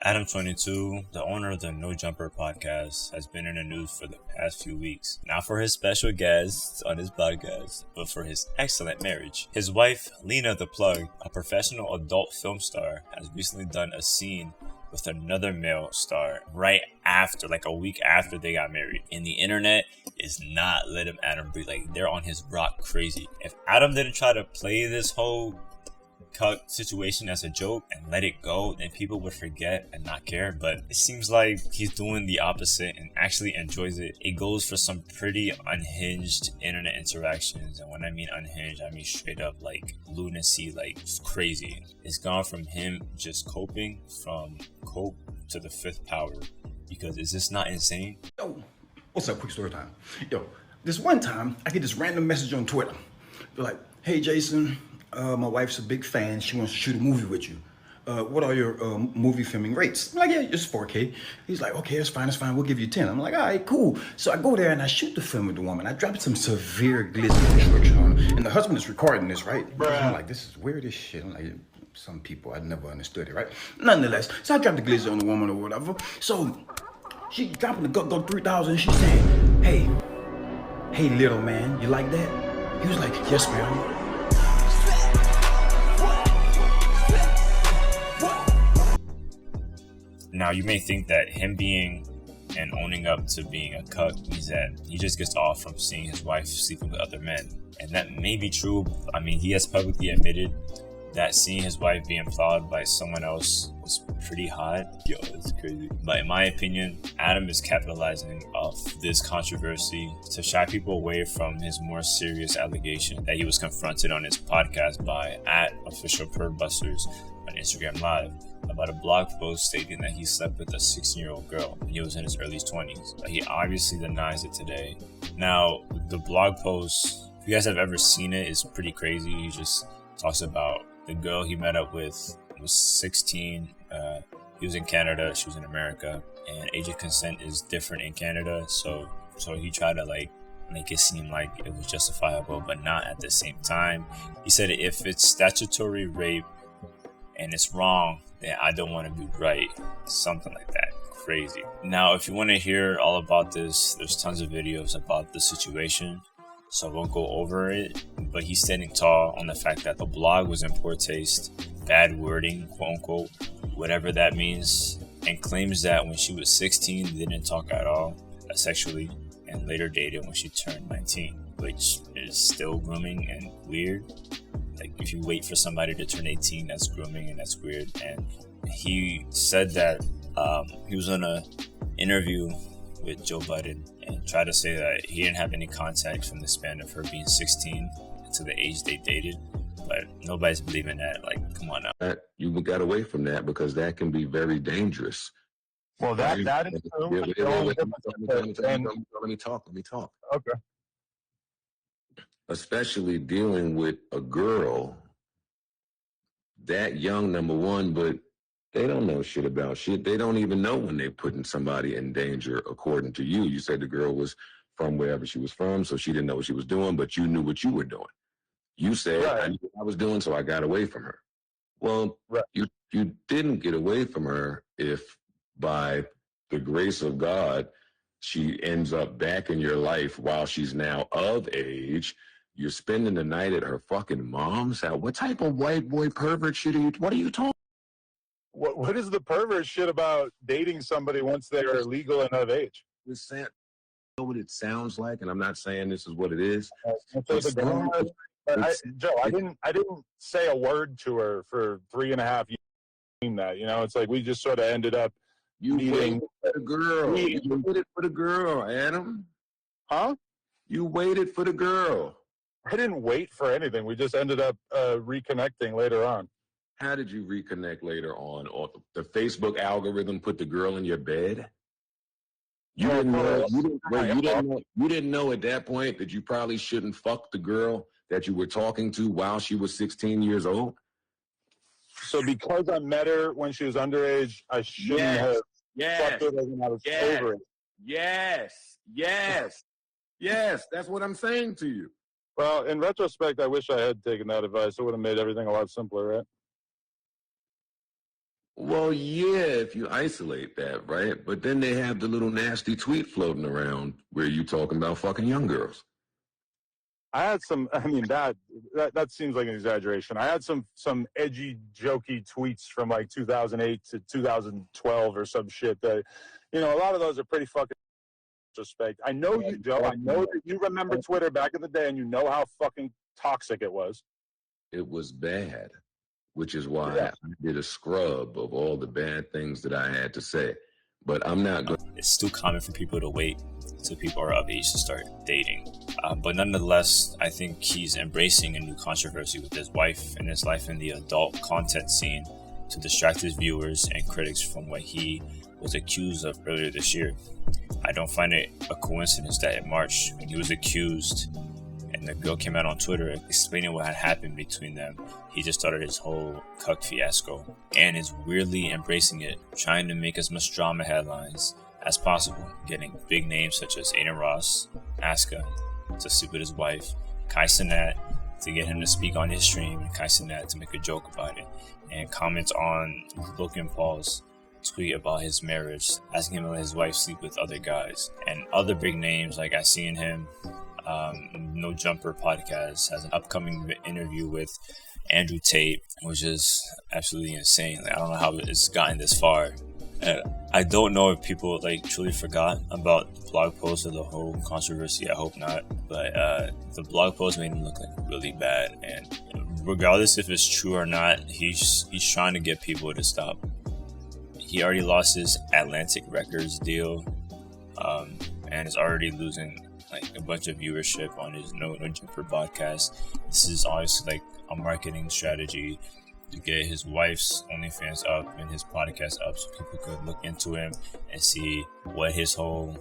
Adam 22, the owner of the No Jumper podcast, has been in the news for the past few weeks. Not for his special guests on his podcast, but for his excellent marriage. His wife, Lena the Plug, a professional adult film star, has recently done a scene with another male star right after, like a week after they got married. And the internet is not letting Adam breathe. Like, they're on his rock crazy. If Adam didn't try to play this whole situation as a joke and let it go, then people would forget and not care. But it seems like he's doing the opposite and actually enjoys it. It goes for some pretty unhinged internet interactions, and when I mean unhinged, I mean straight up like lunacy, like crazy. It's gone from him just coping from cope to the fifth power, because is this not insane? Yo, what's up? Quick story time. Yo, this one time I get this random message on Twitter. They're like, "Hey Jason, my wife's a big fan. She wants to shoot a movie with you. What are your movie filming rates?" I'm like, "Yeah, it's 4K. He's like, "Okay, that's fine. We'll give you 10. I'm like, "All right, cool." So I go there and I shoot the film with the woman. I dropped some severe glizzy restriction on her. And the husband is recording this, right? I'm like, this is weird as shit. I'm like, some people, I never understood it, right? Nonetheless, so I dropped the glizzy on the woman or whatever. So she dropping the go 3,000. She saying, hey, little man, you like that? He was like, "Yes, ma'am." Now, you may think that him being and owning up to being a cuck means that he just gets off from seeing his wife sleeping with other men. And that may be true. I mean, he has publicly admitted that seeing his wife being plowed by someone else was pretty hot. Yo, it's crazy. But in my opinion, Adam is capitalizing off this controversy to shy people away from his more serious allegation that he was confronted on his podcast by @officialpervbusters on Instagram Live about a blog post stating that he slept with a 16-year-old girl when he was in his early 20s. But he obviously denies it today. Now, the blog post, if you guys have ever seen it, is pretty crazy. He just talks about the girl he met up with was 16. He was in Canada, she was in America, and age of consent is different in Canada. So he tried to like make it seem like it was justifiable, but not at the same time. He said if it's statutory rape and it's wrong, then I don't want to be right. Something like that. Crazy. Now, if you want to hear all about this, there's tons of videos about the situation, so I won't go over it. But he's standing tall on the fact that the blog was in poor taste, bad wording, quote unquote, whatever that means, and claims that when she was 16, they didn't talk at all sexually, and later dated when she turned 19, which is still grooming and weird. Like, if you wait for somebody to turn 18, that's grooming and that's weird. And he said that he was on a interview with Joe Budden and tried to say that he didn't have any contact from the span of her being 16 to the age they dated. But nobody's believing that. Like, come on now. You got away from that because that can be very dangerous. Well, that is true. Let me talk. Okay. Especially dealing with a girl that young, number one, but they don't know shit about shit. They don't even know when they're putting somebody in danger, according to you. You said the girl was from wherever she was from, so she didn't know what she was doing, but you knew what you were doing. You said, right. I knew what I was doing, so I got away from her. Well, right. You didn't get away from her if by the grace of God, she ends up back in your life while she's now of age. You're spending the night at her fucking mom's house. What type of white boy pervert shit what are you talking? What is the pervert shit about dating somebody once they are legal and of age? You know what it sounds like, and I'm not saying this is what it is. Joe, I didn't say a word to her for 3.5 years. That, you know, it's like we just sort of ended up meeting. For the girl. You waited for the girl, Adam. Huh? You waited for the girl. I didn't wait for anything. We just ended up reconnecting later on. How did you reconnect later on? Or the Facebook algorithm put the girl in your bed? You didn't know at that point that you probably shouldn't fuck the girl that you were talking to while she was 16 years old? So because I met her when she was underage, I shouldn't have fucked her when I was over it. Yes, that's what I'm saying to you. Well, in retrospect, I wish I had taken that advice. It would have made everything a lot simpler, right? Well, yeah, if you isolate that, right? But then they have the little nasty tweet floating around where you talking about fucking young girls. I had some. I mean, that seems like an exaggeration. I had some edgy, jokey tweets from like 2008 to 2012 or some shit. That, a lot of those are pretty fucking suspect. I know you, Joe. I know that you remember Twitter back in the day, and you know how fucking toxic it was. It was bad, which is why Yeah. I did a scrub of all the bad things that I had to say. But I'm not going. It's still common for people to wait until people are of age to start dating. But nonetheless, I think he's embracing a new controversy with his wife and his life in the adult content scene to distract his viewers and critics from what he was accused of earlier this year. I don't find it a coincidence that in March, when he was accused and the girl came out on Twitter explaining what had happened between them, he just started his whole cuck fiasco and is weirdly embracing it, trying to make as much drama headlines as possible, getting big names such as Aiden Ross, Asuka to sleep with his wife, Kai Cenat to get him to speak on his stream, and Kai Cenat to make a joke about it, and comments on Logan Paul's tweet about his marriage, asking him to let his wife sleep with other guys, and other big names like I seen him. No Jumper podcast has an upcoming interview with Andrew Tate, which is absolutely insane. Like, I don't know how it's gotten this far. I don't know if people truly forgot about the blog post of the whole controversy. I hope not. But the blog post made him look really bad. And regardless if it's true or not, he's trying to get people to stop. He already lost his Atlantic Records deal, and is already losing a bunch of viewership on his No Jumper podcast. This is obviously a marketing strategy to get his wife's OnlyFans up and his podcast up so people could look into him and see what his whole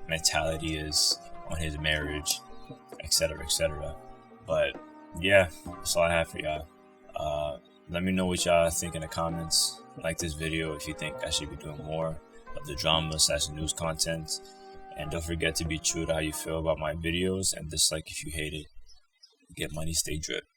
mentality is on his marriage, etc., etc. But yeah, that's all I have for y'all. Let me know what y'all think in the comments. Like this video if you think I should be doing more of the drama/news content. And don't forget to be true to how you feel about my videos, and dislike if you hate it. Get money, stay drip.